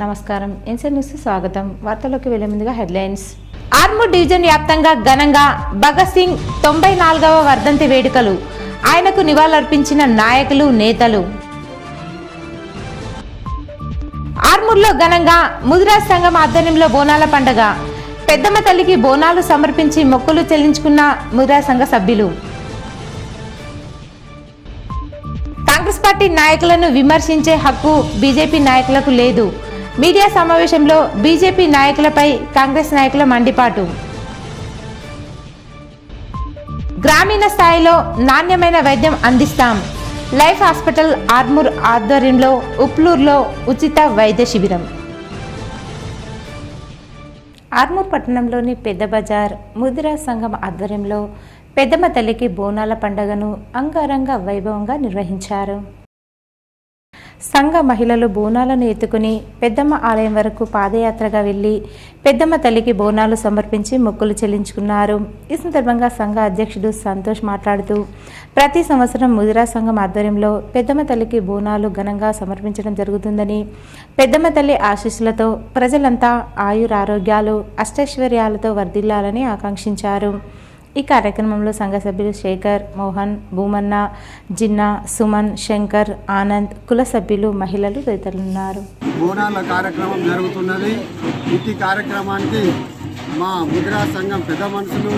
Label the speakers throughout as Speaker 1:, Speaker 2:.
Speaker 1: నమస్కారం. NC news స్వాగతం. వార్తల్లోకి వెళ్లే ముందుగా హెడ్లైన్స్. ఆర్మూర్ డివిజన్ వ్యాప్తంగా ఘనంగా భగత్ సింగ్ 94వ వర్ధంతి వేడుకలు. ఆయనకు నివాళులర్పించిన నాయకులు, నేతలు. ఆర్మూర్లో ఘనంగా ముదిరాజ్ సంఘం ఆధ్వర్యంలో బోనాల పండుగ. పెద్దమ్మ తల్లికి బోనాలు సమర్పించి మొక్కులు చెల్లించుకున్న ముదిరాజ్ సంఘ సభ్యులు. కాంగ్రెస్ పార్టీ నాయకులను విమర్శించే హక్కు బీజేపీ నాయకులకు లేదు. మీడియా సమావేశంలో బీజేపీ నాయకులపై కాంగ్రెస్ నాయకుల మండిపాటు. గ్రామీణ స్థాయిలో నాణ్యమైన వైద్యం అందిస్తాం. లైఫ్ హాస్పిటల్ ఆర్మూర్ ఆధ్వర్యంలో ఉప్లూరులో ఉచిత వైద్య శిబిరం. ఆర్మూర్ పట్టణంలోని పెద్ద బజార్ ముదిరాజ్ సంఘం ఆధ్వర్యంలో పెద్దమ్మ తల్లికి బోనాల పండుగను అంగరంగ వైభవంగా నిర్వహించారు. సంఘ మహిళలు బోనాలను ఎత్తుకుని పెద్దమ్మ ఆలయం వరకు పాదయాత్రగా వెళ్లి పెద్దమ్మ తల్లికి బోనాలు సమర్పించి మొక్కులు చెల్లించుకున్నారు. ఈ సందర్భంగా సంఘ అధ్యక్షుడు సంతోష్ మాట్లాడుతూ ప్రతి సంవత్సరం ముదిరాజ్ సంఘం ఆధ్వర్యంలో పెద్దమ్మ తల్లికి బోనాలు ఘనంగా సమర్పించడం జరుగుతుందని, పెద్దమ్మ తల్లి ఆశీస్సులతో ప్రజలంతా ఆయురారోగ్యాలు అష్టైశ్వర్యాలతో వర్ధిల్లాలని ఆకాంక్షించారు. ఈ కార్యక్రమంలో సంఘ సభ్యులు శేఖర్, మోహన్, భూమన్న, జిన్నా, సుమన్, శంకర్, ఆనంద్, కుల సభ్యులు, మహిళలు తదితరులున్నారు.
Speaker 2: బోనాల కార్యక్రమం జరుగుతున్నది. ఈ కార్యక్రమానికి మా ముదిరాజ్ సంఘం పెద్ద మనుషులు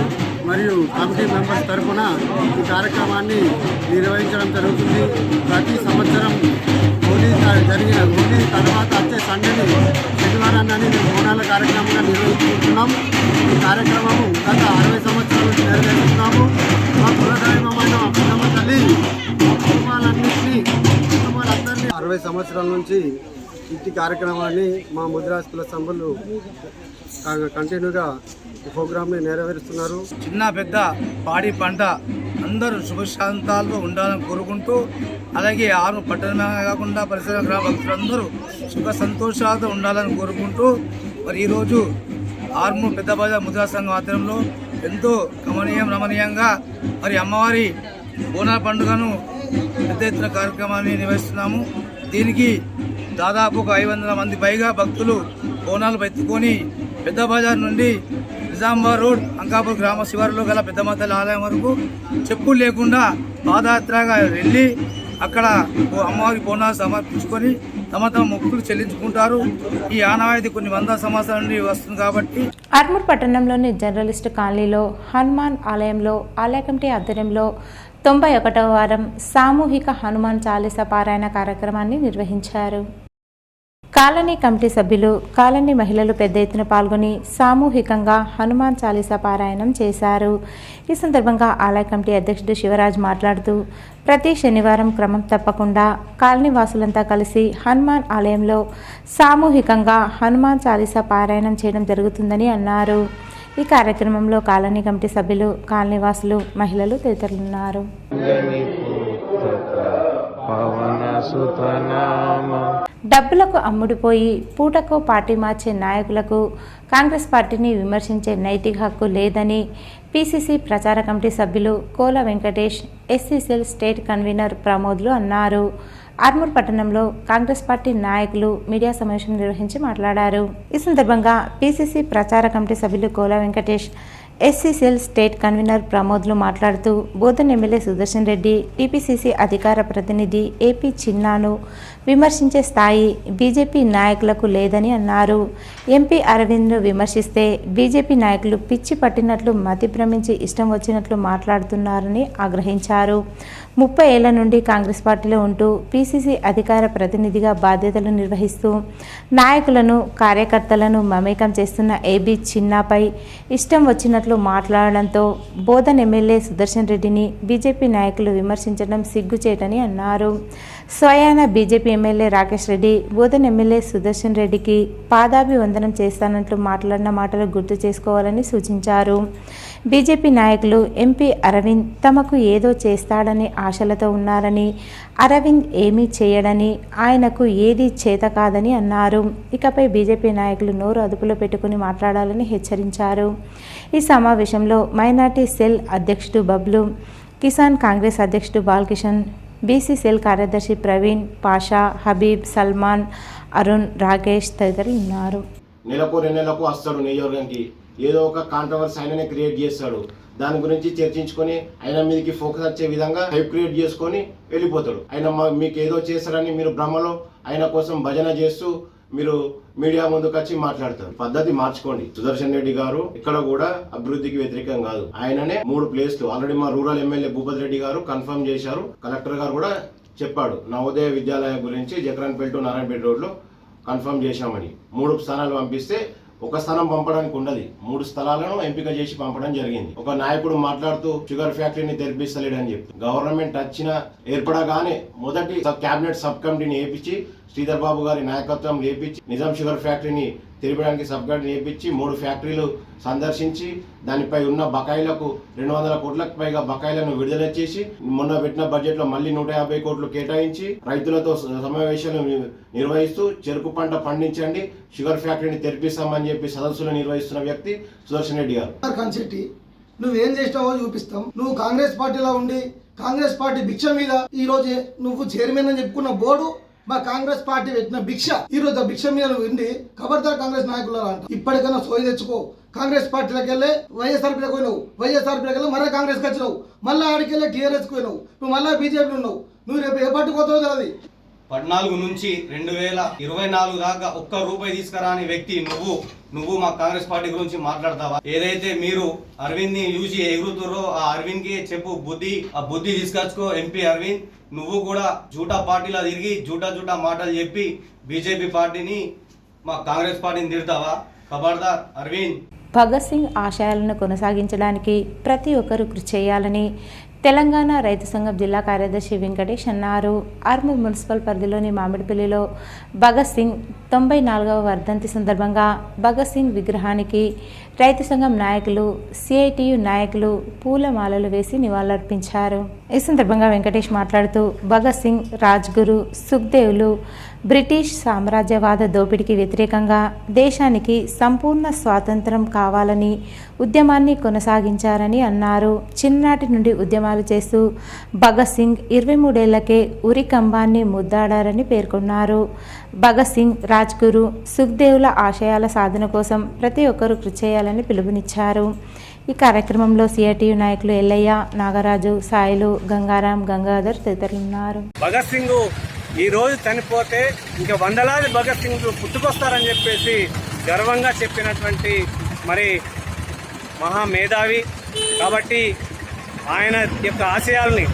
Speaker 2: మరియు కమిటీ మెంబర్స్ తరఫున ఈ కార్యక్రమాన్ని నిర్వహించడం జరుగుతుంది. ప్రతి సంవత్సరం హోలీ జరిగిన హోలీ తర్వాత వచ్చే సండేని శనివారాన్ని బోనాల కార్యక్రమంగా నిర్వహించుకుంటున్నాం. ఈ కార్యక్రమము గత 60 సంవత్సరాల నుంచి నెరవేరుస్తున్నాము. మా కులదైవమైన పెద్దమ్మ తల్లి కుటుంబాలన్నింటినీ 60 సంవత్సరాల నుంచి ఇంటి కార్యక్రమాన్ని మా ముదిరాజ్ కుల సభ్యులు కంటిన్యూగా ఈ ప్రోగ్రామ్ని నెరవేరుస్తున్నారు.
Speaker 3: చిన్న పెద్ద పాడి పంట అందరూ సుఖశాంతాలతో ఉండాలని కోరుకుంటూ, అలాగే ఆరు పట్టణమే కాకుండా పరిసర గ్రామ భక్తులందరూ సుఖ సంతోషాలతో ఉండాలని కోరుకుంటూ, మరి ఈరోజు ఆర్మూర్ పెద్ద బజార్ ముదిరాజ్ సంఘం ఆధ్వర్యంలో ఎంతో రమణీయంగా మరి అమ్మవారి బోనాల పండుగను పెద్ద ఎత్తున కార్యక్రమాన్ని నిర్వహిస్తున్నాము. దీనికి దాదాపు ఒక 500 మంది పైగా భక్తులు బోనాలు ఎత్తుకొని పెద్ద బజార్ నుండి నిజామాబాద్ రోడ్ అంకాపూర్ గ్రామ శివారులో గల పెద్దమ్మ తల్లి ఆలయం వరకు చెప్పులు లేకుండా పాదయాత్రగా వెళ్ళి అక్కడ అమ్మవారి బోనాలు సమర్పించుకొని తమ మొక్కులు చెల్లించుకుంటారు. ఈ ఆనవాయితీ కొన్ని 100 సంవత్సరాల నుండి వస్తుంది కాబట్టి
Speaker 1: ఆర్మూర్ పట్టణంలోని జర్నలిస్ట్ కాలనీలో హనుమాన్ ఆలయంలో ఆలయ కమిటీ ఆధ్వర్యంలో 91వ వారం సామూహిక హనుమాన్ చాలీసా పారాయణ కార్యక్రమాన్ని నిర్వహించారు. కాలనీ కమిటీ సభ్యులు, కాలనీ మహిళలు పెద్ద ఎత్తున పాల్గొని సామూహికంగా హనుమాన్ చాలీసా పారాయణం చేశారు. ఈ సందర్భంగా ఆలయ కమిటీ అధ్యక్షుడు శివరాజ్ మాట్లాడుతూ ప్రతి శనివారం క్రమం తప్పకుండా కాలనీ వాసులంతా కలిసి హనుమాన్ ఆలయంలో సామూహికంగా హనుమాన్ చాలీసా పారాయణం చేయడం జరుగుతుందని అన్నారు. ఈ కార్యక్రమంలో కాలనీ కమిటీ సభ్యులు, కాలనీ వాసులు, మహిళలు తదితరులున్నారు. డబ్బులకు అమ్ముడుపోయి పూటకు పార్టీ మార్చే నాయకులకు కాంగ్రెస్ పార్టీని విమర్శించే నైతిక హక్కు లేదని పిసిసి ప్రచార కమిటీ సభ్యులు కోల వెంకటేష్, ఎస్సీసీఎల్ స్టేట్ కన్వీనర్ ప్రమోద్లు అన్నారు. ఆర్మూర్ పట్టణంలో కాంగ్రెస్ పార్టీ నాయకులు మీడియా సమావేశం నిర్వహించి మాట్లాడారు. ఈ సందర్భంగా పిసిసి ప్రచార కమిటీ సభ్యులు కోల వెంకటేష్, ఎస్సీసీఎల్ స్టేట్ కన్వీనర్ ప్రమోద్లు మాట్లాడుతూ బోధన్ ఎమ్మెల్యే సుదర్శన్ రెడ్డి, టీపీసీసీ అధికార ప్రతినిధి ఏపీ చిన్నాను విమర్శించే స్థాయి బీజేపీ నాయకులకు లేదని అన్నారు. ఎంపీ అరవింద్ను విమర్శిస్తే బీజేపీ నాయకులు పిచ్చి పట్టినట్లు మతి భ్రమించి ఇష్టం వచ్చినట్లు మాట్లాడుతున్నారని ఆగ్రహించారు. 30 ఏళ్ల నుండి కాంగ్రెస్ పార్టీలో ఉంటూ పీసీసీ అధికార ప్రతినిధిగా బాధ్యతలు నిర్వహిస్తూ నాయకులను, కార్యకర్తలను మమేకం చేస్తున్న ఏబీ చిన్నాపై ఇష్టం వచ్చినట్లు మాట్లాడడంతో బోధన్ ఎమ్మెల్యే సుదర్శన్ రెడ్డిని బీజేపీ నాయకులు విమర్శించడం సిగ్గుచేటని అన్నారు. స్వయాన BJP MLA Rakesh Reddy Bodhan MLA Sudarshan రెడ్డికి పాదాభివందనం చేస్తానంటూ మాట్లాడిన మాటలు గుర్తు చేసుకోవాలని సూచించారు. బీజేపీ నాయకులు ఎంపీ అరవింద్ తమకు ఏదో చేస్తాడని ఆశలతో ఉన్నారని, అరవింద్ ఏమీ చేయడని, ఆయనకు ఏది చేత కాదని అన్నారు. ఇకపై బీజేపీ నాయకులు నోరు అదుపులో పెట్టుకుని మాట్లాడాలని హెచ్చరించారు. ఈ సమావేశంలో మైనార్టీ సెల్ అధ్యక్షుడు బబ్లు, కిసాన్ కాంగ్రెస్ అధ్యక్షుడు బాలకిషన్, బీసీ సెల్ కార్యదర్శి ప్రవీణ్, పాషా, హబీబ్, సల్మాన్, అరుణ్, రాకేష్ తదితరులు ఉన్నారు.
Speaker 4: నెలకు వస్తాడు నియోజకవర్గానికి, ఏదో ఒక కాంట్రవర్సీ ఆయననే క్రియేట్ చేస్తాడు. దాని గురించి చర్చించుకొని ఆయన మీదకి ఫోకస్ వచ్చే విధంగా హైప్ క్రియేట్ చేసుకొని వెళ్ళిపోతాడు. ఆయన మీకు ఏదో చేస్తారని మీరు భ్రమలో ఆయన కోసం భజన చేస్తూ మీరు మీడియా ముందుకు వచ్చి మాట్లాడతారు. పద్ధతి మార్చుకోండి. సుదర్శన్ రెడ్డి గారు ఇక్కడ కూడా అభివృద్ధికి వ్యతిరేకం కాదు. ఆయననే 3 ప్లేస్లు ఆల్రెడీ మా రూరల్ ఎమ్మెల్యే భూపతి రెడ్డి గారు కన్ఫర్మ్ చేశారు. కలెక్టర్ గారు కూడా చెప్పాడు, నవోదయ విద్యాలయం గురించి జక్రాన్పేట టు నారాయణపేట రోడ్లో కన్ఫర్మ్ చేశామని. 3 స్థానాలు పంపిస్తే 1 స్థానం పంపడానికి ఉండదు, 3 స్థలాలను ఎంపిక చేసి పంపడం జరిగింది. ఒక నాయకుడు మాట్లాడుతూ షుగర్ ఫ్యాక్టరీని తెరిపిస్తలేడని చెప్తూ గవర్నమెంట్ ఏర్పడగానే మొదటి క్యాబినెట్ సబ్ కమిటీని వేయించి శ్రీధర్ బాబు గారి నాయకత్వం వేయించి నిజాం షుగర్ ఫ్యాక్టరీని తెరపడానికి సబ్ కమిటీని వేయించి 3 ఫ్యాక్టరీలు సందర్శించి దానిపై ఉన్న బకాయిలకు 200 కోట్లకు పైగా బకాయిలను విడుదల చేసి మొన్న పెట్టిన బడ్జెట్ లో మళ్ళీ 150 కోట్లు కేటాయించి రైతులతో సమావేశాలు నిర్వహిస్తూ చెరుకు పంట పండించండి, షుగర్ ఫ్యాక్టరీని తెరిపిస్తామని చెప్పి సదస్సులు నిర్వహిస్తున్న వ్యక్తి సుదర్శన్ రెడ్డి గారు.
Speaker 5: నువ్వేం చేస్తావో చూపిస్తాం. నువ్వు కాంగ్రెస్ పార్టీలో ఉండి కాంగ్రెస్ పార్టీ భిక్ష మీద ఈ రోజు నువ్వు చైర్మన్ అని చెప్పుకున్న బోర్డు మా కాంగ్రెస్ పార్టీ పెట్టిన భిక్ష. ఈ రోజు ఆ భిక్ష మీద నువ్వు ఉండి ఖబర్దార్ కాంగ్రెస్ నాయకులు అంట. ఇప్పటికైనా సోయి తెచ్చుకో. కాంగ్రెస్ పార్టీలోకి వెళ్ళి వైఎస్ఆర్పీలోకి పోయినావు, వైఎస్ఆర్పీలోకి వెళ్ళి మళ్ళీ కాంగ్రెస్కి వచ్చినావు, మళ్ళీ ఆడికి వెళ్ళి టీఆర్ఎస్కి పోయినావు, నువ్వు మళ్ళీ బీజేపీ ఉన్నావు. నువ్వు రేపు ఏ పార్టీకి పోతావో తెలియదు.
Speaker 6: 14 నుంచి 2024 దాకా ₹1 తీసుకురాని వ్యక్తి నువ్వు మా కాంగ్రెస్ పార్టీ గురించి మాట్లాడతావా? ఏదైతే మీరు అరవింద్ ని చూసి ఎగురుతుర్రో ఆ అరవింద్ కి చెప్పు ఆ బుద్ధి తీసుకొచ్చుకో. ఎంపీ అరవింద్, నువ్వు కూడా జూటా పార్టీలో తిరిగి జూటా మాటలు చెప్పి బీజేపీ పార్టీని మా కాంగ్రెస్ పార్టీని తిడతావా? ఖబర్దార్ అరవింద్.
Speaker 1: భగత్ సింగ్ ఆశయాలను కొనసాగించడానికి ప్రతి ఒక్కరూ కృషి చేయాలని తెలంగాణ రైతు సంఘం జిల్లా కార్యదర్శి వెంకటేష్ అన్నారు. ఆర్మూర్ మున్సిపల్ పరిధిలోని మామిడిపల్లిలో భగత్ సింగ్ 94వ వర్ధంతి సందర్భంగా భగత్ సింగ్ విగ్రహానికి రైతు సంఘం నాయకులు, సిఐటియు నాయకులు పూలమాలలు వేసి నివాళులర్పించారు. ఈ సందర్భంగా వెంకటేష్ మాట్లాడుతూ భగత్ సింగ్, రాజ్గురు, సుఖ్దేవ్లు బ్రిటిష్ సామ్రాజ్యవాద దోపిడీకి వ్యతిరేకంగా దేశానికి సంపూర్ణ స్వాతంత్రం కావాలని ఉద్యమాన్ని కొనసాగించారని అన్నారు. చిన్ననాటి నుండి ఉద్యమాలు చేస్తూ భగత్ సింగ్ 23 ఏళ్లకే ఉరి కంబాన్ని ముద్దాడారని పేర్కొన్నారు. భగత్ సింగ్, రాజ్గురు, సుఖ్దేవ్ల ఆశయాల సాధన కోసం ప్రతి ఒక్కరూ కృషి చేయాలని పిలుపునిచ్చారు. ఈ కార్యక్రమంలో సిఐటియు నాయకులు ఎల్లయ్య, నాగరాజు, సాయిలు, గంగారాం, గంగాధర్ తదితరులున్నారు.
Speaker 7: భగత్ సింగ్ ఈ రోజు చనిపోతే ఇంకా వందలాది భగత్ సింగ్ పుట్టుకొస్తారని చెప్పేసి గర్వంగా చెప్పినటువంటి మరి మహామేధావి. కాబట్టి ఆయన యొక్క ఆశయాల్ని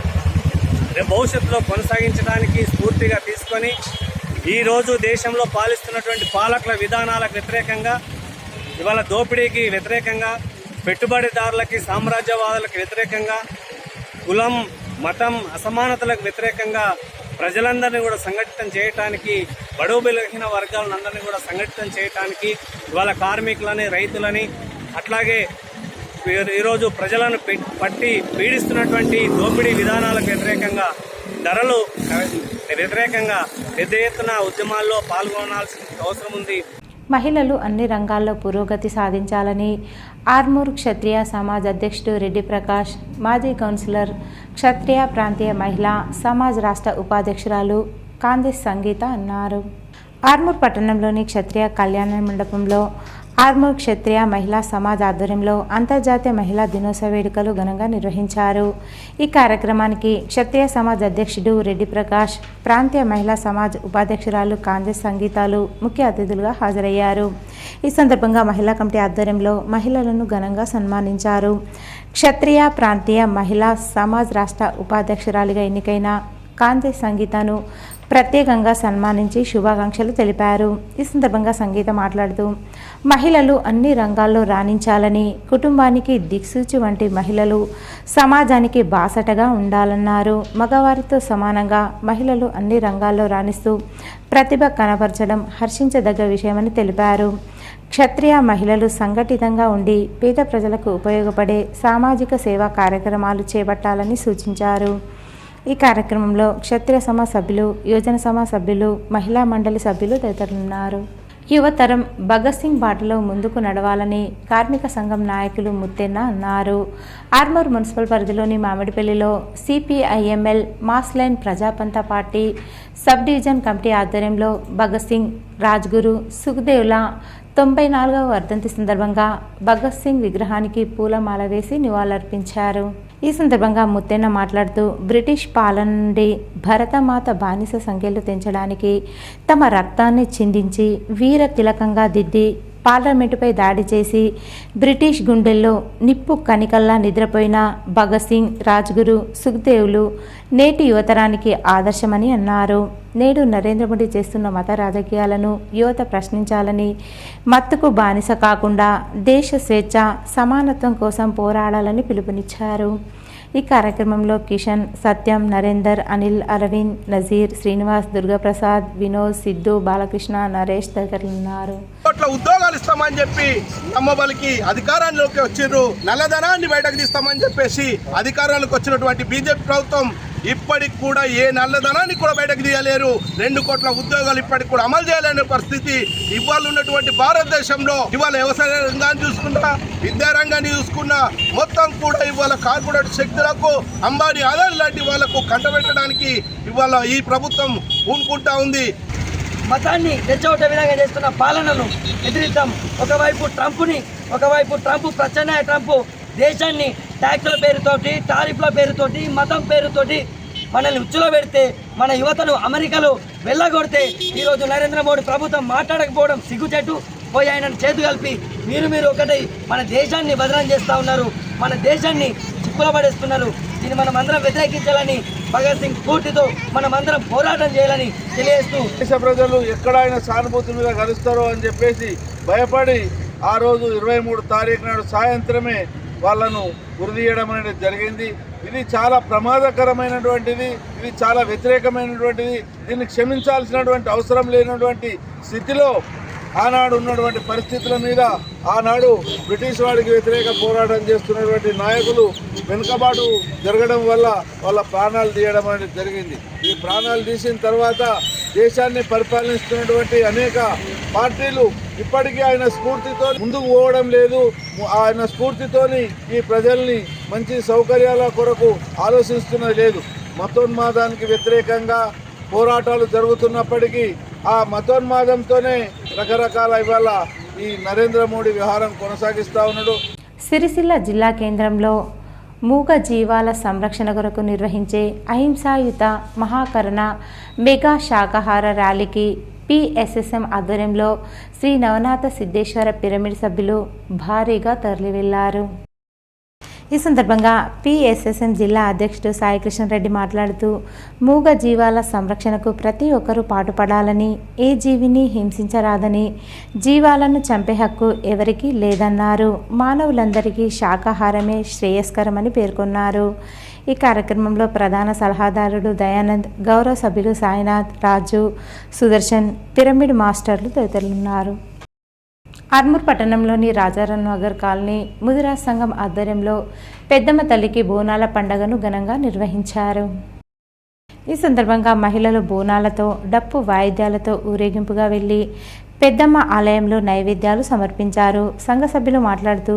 Speaker 7: భవిష్యత్తులో కొనసాగించడానికి స్ఫూర్తిగా తీసుకొని ఈరోజు దేశంలో పాలిస్తున్నటువంటి పాలకుల విధానాలకు వ్యతిరేకంగా, ఇవాళ దోపిడీకి వ్యతిరేకంగా, పెట్టుబడిదారులకి, సామ్రాజ్యవాదులకు వ్యతిరేకంగా, కులం, మతం, అసమానతలకు వ్యతిరేకంగా ప్రజలందరినీ కూడా సంఘటితం చేయడానికి, బడుగు బలహీన వర్గాలందరినీ కూడా సంఘటితం చేయడానికి ఇవాళ కార్మికులని, రైతులని, అట్లాగే ఈరోజు ప్రజలను పట్టి పీడిస్తున్నటువంటి దోపిడీ విధానాలకు వ్యతిరేకంగా, ధరలు వ్యతిరేకంగా పెద్ద ఎత్తున ఉద్యమాల్లో పాల్గొనాల్సిన అవసరం ఉంది.
Speaker 1: మహిళలు అన్ని రంగాల్లో పురోగతి సాధించాలని ఆర్మూర్ క్షత్రియ సమాజ్ అధ్యక్షుడు రెడ్డి ప్రకాష్, మాజీ కౌన్సిలర్, క్షత్రియ ప్రాంతీయ మహిళా సమాజ్ రాష్ట్ర ఉపాధ్యక్షురాలు కాందేశ్ సంగీత అన్నారు. ఆర్మూర్ పట్టణంలోని క్షత్రియ కళ్యాణ మండపంలో ఆర్మూర్ క్షత్రియ మహిళా సమాజ్ ఆధ్వర్యంలో అంతర్జాతీయ మహిళా దినోత్సవ వేడుకలు ఘనంగా నిర్వహించారు. ఈ కార్యక్రమానికి క్షత్రియ సమాజ్ అధ్యక్షుడు రెడ్డి ప్రకాష్, ప్రాంతీయ మహిళా సమాజ్ ఉపాధ్యక్షురాలు కాందేశ్ సంగీతాలు ముఖ్య అతిథులుగా హాజరయ్యారు. ఈ సందర్భంగా మహిళా కమిటీ ఆధ్వర్యంలో మహిళలను ఘనంగా సన్మానించారు. క్షత్రియ ప్రాంతీయ మహిళా సమాజ్ రాష్ట్ర ఉపాధ్యక్షురాలిగా ఎన్నికైన కాందేశ్ సంగీతను ప్రత్యేకంగా సన్మానించి శుభాకాంక్షలు తెలిపారు. ఈ సందర్భంగా సంగీత మాట్లాడుతూ మహిళలు అన్ని రంగాల్లో రాణించాలని, కుటుంబానికి దిక్సూచి వంటి మహిళలు సమాజానికి బాసటగా ఉండాలన్నారు. మగవారితో సమానంగా మహిళలు అన్ని రంగాల్లో రాణిస్తూ ప్రతిభ కనబరచడం హర్షించదగ్గ విషయమని తెలిపారు. క్షత్రియ మహిళలు సంఘటితంగా ఉండి పేద ప్రజలకు ఉపయోగపడే సామాజిక సేవా కార్యక్రమాలు చేపట్టాలని సూచించారు. ఈ కార్యక్రమంలో క్షత్రియ సమాజ్ సభ్యులు, యువజన సమాజ్ సభ్యులు, మహిళా మండలి సభ్యులు తదితరులున్నారు. యువతరం భగత్ సింగ్ బాటలో ముందుకు నడవాలని కార్మిక సంఘం నాయకులు ముత్తెన్న అన్నారు. ఆర్మూర్ మున్సిపల్ పరిధిలోని మామిడిపల్లిలో CPIML mass line ప్రజాపంత party sub division committee ఆధ్వర్యంలో భగత్ సింగ్, రాజ్గురు, సుఖ్దేవ్ల 94వ వర్ధంతి సందర్భంగా భగత్ సింగ్ విగ్రహానికి పూలమాల వేసి నివాళులర్పించారు. ఈ సందర్భంగా ముత్తెన్న మాట్లాడుతూ బ్రిటిష్ పాలన నుండి భరతమాత బానిస సంఖ్యలు తెంచడానికి తమ రక్తాన్ని చిందించి వీర తిలకంగా దిద్ది పార్లమెంటుపై దాడి చేసి బ్రిటిష్ గుండెల్లో నిప్పు కనికల్లా నిద్రపోయిన భగత్ సింగ్, రాజ్గురు, సుఖ్దేవ్లు నేటి యువతరానికి ఆదర్శమని అన్నారు. నేడు నరేంద్ర మోడీ చేస్తున్న మత రాజకీయాలను యువత ప్రశ్నించాలని, మత్తుకు బానిస కాకుండా దేశ స్వేచ్ఛ, సమానత్వం కోసం పోరాడాలని పిలుపునిచ్చారు. ఈ కార్యక్రమంలో కిషన్, సత్యం, నరేందర్, అనిల్, అరవింద్, నజీర్, శ్రీనివాస్, దుర్గాప్రసాద్, వినోద్, సిద్ధు, బాలకృష్ణ, నరేష్ తదితరులు ఉన్నారు.
Speaker 8: ఉద్యోగాలు ఇస్తామని చెప్పి నమ్మబలికి అధికారంలోకి వచ్చిర్రు. నల్లధనాన్ని బయటకు తీస్తామని చెప్పేసి అధికారంలోకి వచ్చినటువంటి బీజేపీ ప్రభుత్వం ఇప్పటికి కూడా ఏ నల్లధనాన్ని కూడా బయటకు తీయలేరు. 2 కోట్ల ఉద్యోగాలు ఇప్పటికి కూడా అమలు చేయలేని పరిస్థితి ఇవాళ ఉన్నటువంటి భారతదేశంలో. ఇవాళ వ్యవసాయ రంగాన్ని చూసుకున్నా, విద్యారంగాన్ని చూసుకున్నా, మొత్తం కూడా ఇవాళ కార్పొరేట్ శక్తులకు, అంబానీ, ఆదాని లాంటి వాళ్లకు కంటబెట్టడానికి ఇవాళ ఈ ప్రభుత్వం పూనుకుంటా ఉంది.
Speaker 9: మతాన్ని రెచ్చగొట్టే విధంగా చేస్తున్న పాలనను ఎదిరిద్దాం. ఒకవైపు ట్రంప్ ప్రత్యామ్నాయ ట్రంప్ దేశాన్ని ట్యాక్సుల పేరుతోటి, టారిఫ్ల పేరుతోటి, మతం పేరుతోటి మనల్ని ఉచ్చులో పెడితే, మన యువతను అమెరికాలో వెళ్ళగొడితే ఈరోజు నరేంద్ర మోడీ ప్రభుత్వం మాట్లాడకపోవడం సిగ్గుచెట్టు. పోయి ఆయనను చేతు కలిపి మీరు ఒకటై మన దేశాన్ని బదనాం చేస్తూ ఉన్నారు, మన దేశాన్ని చిక్కులో పడేస్తున్నారు. దీన్ని మనం అందరం వ్యతిరేకించాలని, భగత్ సింగ్ స్ఫూర్తితో మనం అందరం పోరాటం చేయాలని తెలియజేస్తూ,
Speaker 8: దేశ ప్రజలు ఎక్కడైనా సానుభూతి మీద కలుస్తారో అని చెప్పేసి భయపడి ఆ రోజు 23 తారీఖు నాడు సాయంత్రమే వాళ్ళను ఉరిదీయడం అనేది జరిగింది. ఇది చాలా ప్రమాదకరమైనటువంటిది, ఇది చాలా వ్యతిరేకమైనటువంటిది. దీన్ని క్షమించాల్సినటువంటి అవసరం లేనటువంటి స్థితిలో ఆనాడు ఉన్నటువంటి పరిస్థితుల మీద ఆనాడు బ్రిటిష్ వాడికి వ్యతిరేక పోరాటం చేస్తున్నటువంటి నాయకులు వెనుకబాటు జరగడం వల్ల వాళ్ళ ప్రాణాలు తీయడం అనేది జరిగింది. ఈ ప్రాణాలు తీసిన తర్వాత దేశాన్ని పరిపాలిస్తున్నటువంటి అనేక పార్టీలు ఇప్పటికీ ఆయన స్ఫూర్తితో ముందుకు పోవడం లేదు. ఆయన స్ఫూర్తితోని ఈ ప్రజల్ని మంచి సౌకర్యాల కొరకు ఆలోచిస్తున్నది లేదు. మతోన్మాదానికి వ్యతిరేకంగా పోరాటాలు జరుగుతున్నప్పటికీ ఆ మతోన్మాదంతోనే రకరకాల ఇవాళ ఈ నరేంద్ర మోడీ వ్యవహారం కొనసాగిస్తూ ఉన్నాడు.
Speaker 1: సిరిసిల్ల జిల్లా కేంద్రంలో మూగ జీవాల సంరక్షణ కొరకు నిర్వహించే అహింసాయుత మహాకరుణ మెగా శాకాహార ర్యాలీకి PSSM ఆధ్వర్యంలో శ్రీ నవనాథ సిద్ధేశ్వర పిరమిడ్ సభ్యులు భారీగా తరలివెళ్లారు. ఈ సందర్భంగా PSSM జిల్లా అధ్యక్షుడు సాయికృష్ణ రెడ్డి మాట్లాడుతూ మూగ జీవాల సంరక్షణకు ప్రతి ఒక్కరూ పాటుపడాలని, ఏ జీవిని హింసించరాదని, జీవాలను చంపే హక్కు ఎవరికీ లేదన్నారు. మానవులందరికీ శాకాహారమే శ్రేయస్కరమని పేర్కొన్నారు. ఈ కార్యక్రమంలో ప్రధాన సలహాదారుడు దయానంద్, గౌరవ సభ్యులు సాయినాథ్, రాజు, సుదర్శన్, పిరమిడ్ మాస్టర్లు తదితరులున్నారు. ఆర్మూర్ పట్టణంలోని రాజారాం నగర్ కాలనీ ముదిరాజ్ సంఘం ఆధ్వర్యంలో పెద్దమ్మ తల్లికి బోనాల పండుగను ఘనంగా నిర్వహించారు. ఈ సందర్భంగా మహిళలు బోనాలతో, డప్పు వాయిద్యాలతో ఊరేగింపుగా వెళ్లి పెద్దమ్మ ఆలయంలో నైవేద్యాలు సమర్పించారు. సంఘ సభ్యులు మాట్లాడుతూ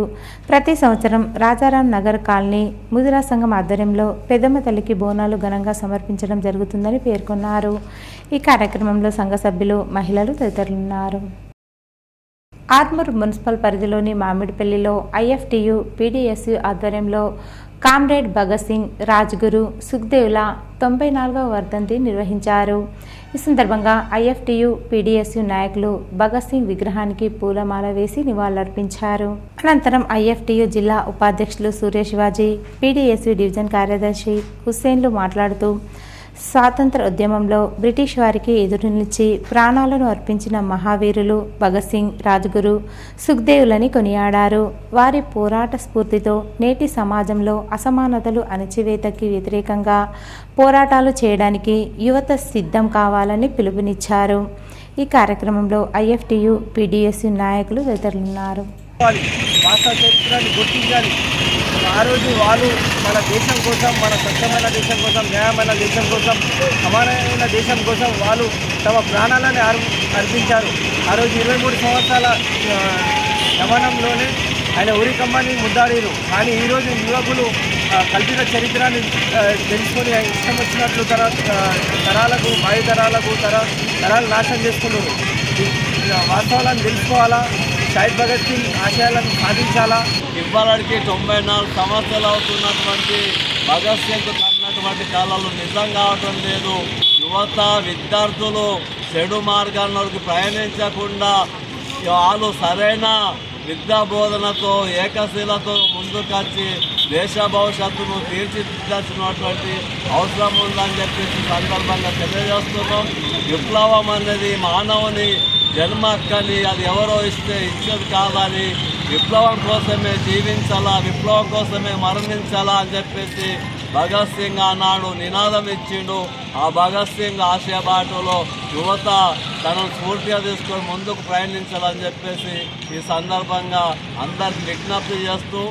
Speaker 1: ప్రతి సంవత్సరం రాజారాం నగర్ కాలనీ ముదిరాజ్ సంఘం ఆధ్వర్యంలో పెద్దమ్మ తల్లికి బోనాలు ఘనంగా సమర్పించడం జరుగుతుందని పేర్కొన్నారు. ఈ కార్యక్రమంలో సంఘ సభ్యులు, మహిళలు తదితరులున్నారు. ఆర్మూర్ మున్సిపల్ పరిధిలోని మామిడిపల్లిలో IFTU PDSU ఆధ్వర్యంలో కామ్రేడ్ భగత్ సింగ్, రాజ్గురు, సుఖ్దేవ్ల 94వ వర్ధంతి నిర్వహించారు. ఈ సందర్భంగా IFTU PDSU నాయకులు భగత్ సింగ్ విగ్రహానికి పూలమాల వేసి నివాళులర్పించారు. అనంతరం IFTU జిల్లా ఉపాధ్యక్షులు సూర్యశివాజీ, PDSU డివిజన్ కార్యదర్శి హుస్సేన్లు మాట్లాడుతూ స్వాతంత్ర ఉద్యమంలో బ్రిటిష్ వారికి ఎదురు నిలిచి ప్రాణాలను అర్పించిన మహావీరులు భగత్ సింగ్, రాజ్గురు, సుఖ్దేవులని కొనియాడారు. వారి పోరాట స్ఫూర్తితో నేటి సమాజంలో అసమానతలు, అణచివేతకి వ్యతిరేకంగా పోరాటాలు చేయడానికి యువత సిద్ధం కావాలని పిలుపునిచ్చారు. ఈ కార్యక్రమంలో IFTU PDSU నాయకులు తదితరులున్నారు.
Speaker 7: వాస్తవ చరిత్రని గుర్తించాలి. ఆ రోజు వాళ్ళు మన దేశం కోసం, మన స్వచ్ఛమైన దేశం కోసం, న్యాయమైన దేశం కోసం, సమానమైన దేశం కోసం వాళ్ళు తమ ప్రాణాలని అర్పించారు. ఆ రోజు 23 సంవత్సరాల యవనంలోనే ఆయన ఉరికమ్మని ముద్దాడీరు. కానీ ఈరోజు యువకులు కల్పిత చరిత్రని తెలుసుకొని ఇష్టం వచ్చినట్లు తరాలకు భావితరాలకు తరాలు నాశనం చేసుకున్నారు. వాస్తవాలను తెలుసుకోవాలా, షహీద్ భగత్ సింగ్ ఆశయాలను సాధించాలా.
Speaker 8: ఇవ్వాలకి 94 సంవత్సరాలు అవుతున్నటువంటి భగత్ సింగ్ కన్నటువంటి కాలాలు నిజం కావటం లేదు. యువత విద్యార్థులు చెడు మార్గాల్లోకి ప్రయాణించకుండా వాళ్ళు సరైన విద్యా బోధనతో ఏకశీలతో ముందుకొచ్చి దేశ భవిష్యత్తును తీర్చిదిద్దాల్సినటువంటి అవసరం ఉందని చెప్పేసి సందర్భంగా తెలియజేస్తున్నాం. విప్లవం అనేది మానవుని జన్మ హక్కని, అది ఎవరో ఇచ్చేది కాదని, విప్లవం కోసమే జీవించాలా, విప్లవం కోసమే మరణించాలా అని చెప్పేసి భగత్ సింగ్ ఆనాడు నినాదం ఇచ్చిండు. ఆ భగత్ సింగ్ ఆశయ బాటలో యువత తనను స్ఫూర్తిగా తీసుకొని ముందుకు ప్రయాణించాలని చెప్పేసి ఈ సందర్భంగా అందరికి విజ్ఞప్తి చేస్తూ,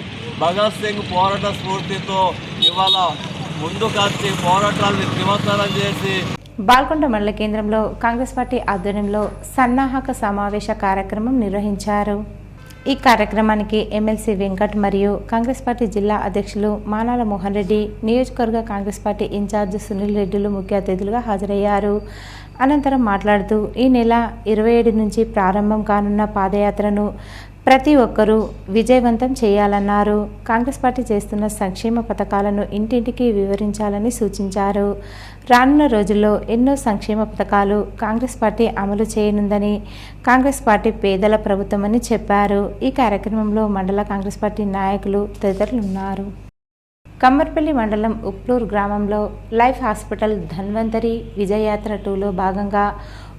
Speaker 8: భగత్ సింగ్ పోరాట స్ఫూర్తితో ఇవాళ ముందుకొచ్చి పోరాటాన్ని తీవ్రతరం చేసి
Speaker 1: బాల్కొండ మండల కేంద్రంలో కాంగ్రెస్ పార్టీ ఆధ్వర్యంలో సన్నాహక సమావేశ కార్యక్రమం నిర్వహించారు. ఈ కార్యక్రమానికి ఎమ్మెల్సీ వెంకట్ మరియు కాంగ్రెస్ పార్టీ జిల్లా అధ్యక్షులు మానాల మోహన్ రెడ్డి, నియోజకవర్గ కాంగ్రెస్ పార్టీ ఇన్ఛార్జ్ సునీల్ రెడ్డిలు ముఖ్య అతిథులుగా హాజరయ్యారు. అనంతరం మాట్లాడుతూ ఈ నెల 27 నుంచి ప్రారంభం కానున్న పాదయాత్రను ప్రతి ఒక్కరూ విజయవంతం చేయాలన్నారు. కాంగ్రెస్ పార్టీ చేస్తున్న సంక్షేమ పథకాలను ఇంటింటికి వివరించాలని సూచించారు. రానున్న రోజుల్లో ఎన్నో సంక్షేమ పథకాలు కాంగ్రెస్ పార్టీ అమలు చేయనుందని, కాంగ్రెస్ పార్టీ పేదల ప్రభుత్వమని చెప్పారు. ఈ కార్యక్రమంలో మండల కాంగ్రెస్ పార్టీ నాయకులు తదితరులు ఉన్నారు. కమ్మర్పల్లి మండలం ఉప్లూరు గ్రామంలో లైఫ్ హాస్పిటల్ ధన్వంతరి విజయయాత్ర 2లో భాగంగా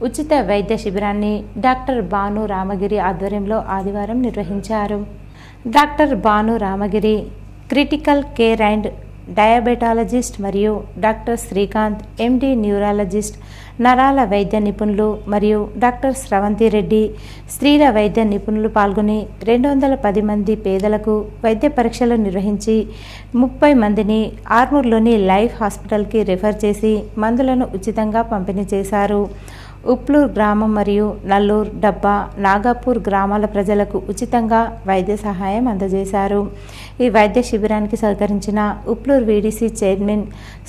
Speaker 1: ఉచిత వైద్య శిబిరాన్ని డాక్టర్ భాను రామగిరి ఆధ్వర్యంలో ఆదివారం నిర్వహించారు. Doctor Bhanu Ramagiri critical care and diabetologist మరియు డాక్టర్ శ్రీకాంత్ ఎండి న్యూరాలజిస్ట్, నరాల వైద్య నిపుణులు మరియు డాక్టర్ స్రవంతి రెడ్డి స్త్రీల వైద్య నిపుణులు పాల్గొని 210 మంది పేదలకు వైద్య పరీక్షలు నిర్వహించి 30 మందిని ఆర్మూర్లోని లైఫ్ హాస్పిటల్కి రెఫర్ చేసి మందులను ఉచితంగా పంపిణీ చేశారు. ఉప్లూరు గ్రామం మరియు నల్లూరు, డబ్బా, నాగాపూర్ గ్రామాల ప్రజలకు ఉచితంగా వైద్య సహాయం అందజేశారు. ఈ వైద్య శిబిరానికి సహకరించిన ఉప్లూరు వీడీసీ చైర్మన్